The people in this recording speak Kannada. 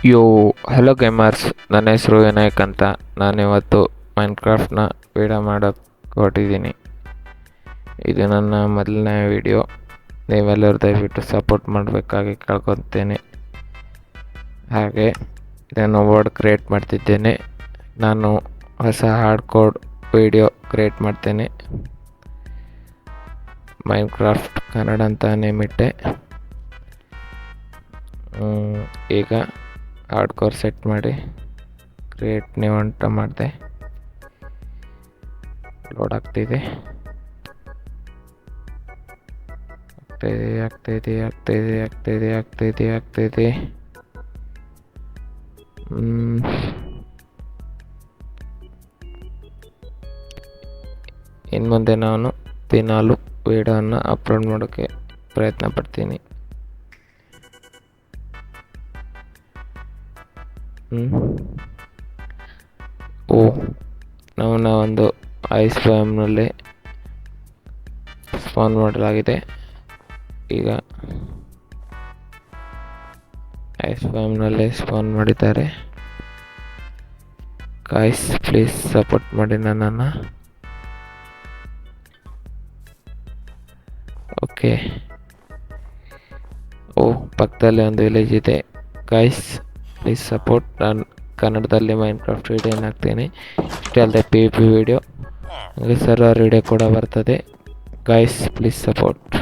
ಯೋ ಹಲೋ ಗೇಮರ್ಸ್, ನನ್ನ ಹೆಸರು ವಿನಾಯಕ್ ಅಂತ. ನಾನಿವತ್ತು ಮೈನ್ಕ್ರಾಫ್ಟ್ನ ವೀಡಿಯೋ ಮಾಡೋಕ್ಕೆ ಹೊರಟಿದ್ದೀನಿ. ಇದು ನನ್ನ ಮೊದಲನೇ ವೀಡಿಯೋ. ನೀವೆಲ್ಲರೂ ದಯವಿಟ್ಟು ಸಪೋರ್ಟ್ ಮಾಡಬೇಕಾಗಿ ಕೇಳ್ಕೊತೇನೆ. ಹಾಗೆ ಇದನ್ನು ವರ್ಡ್ ಕ್ರಿಯೇಟ್ ಮಾಡ್ತಿದ್ದೇನೆ. ನಾನು ಹೊಸ ಹಾರ್ಡ್ ಕೋಡ್ ವೀಡಿಯೋ ಕ್ರಿಯೇಟ್ ಮಾಡ್ತೇನೆ. ಮೈನ್ಕ್ರಾಫ್ಟ್ ಕನ್ನಡ ಅಂತ ನೇಮಿಟ್ಟೆ. ಈಗ ಹಾರ್ಡ್ ಕೋರ್ ಸೆಟ್ ಮಾಡಿ ಕ್ರಿಯೇಟ್ ನ್ಯೂ ಅಂತ ಮಾಡಿದೆ. ಲೋಡ್ ಆಗ್ತಿದೆ. ಇನ್ನು ಮುಂದೆ ನಾನು ದಿನಾಲು ವೀಡಿಯೋನ ಅಪ್ಲೋಡ್ ಮಾಡೋಕ್ಕೆ ಪ್ರಯತ್ನ ಪಡ್ತೀನಿ. ನಾವು ಒಂದು ಐಸ್ ಫ್ಯಾಮ್ನಲ್ಲಿ ಸ್ಪಾನ್ ಮಾಡಲಾಗಿದೆ. ಈಗ ಐಸ್ ಫ್ಯಾಮ್ನಲ್ಲಿ ಸ್ಪಾನ್ ಮಾಡಿದ್ದಾರೆ. ಗೈಸ್ ಪ್ಲೀಸ್ ಸಪೋರ್ಟ್ ಮಾಡಿ ನನ್ನನ್ನು. ಓಕೆ, ಪಕ್ಕದಲ್ಲಿ ಒಂದು ವಿಲೇಜ್ ಇದೆ. Guys please support. ನಾನು ಕನ್ನಡದಲ್ಲಿ ಮೈನ್ಕ್ರಾಫ್ಟ್ ವಿಡಿಯೋ ಹಾಕ್ತೀನಿ. ಇಷ್ಟೇ ಅಲ್ಲದೆ PvP ವಿಡಿಯೋ, ಹಾಗೆ ಸರ್ವರ್ ವಿಡಿಯೋ ಕೂಡ ಬರ್ತದೆ. Guys please support.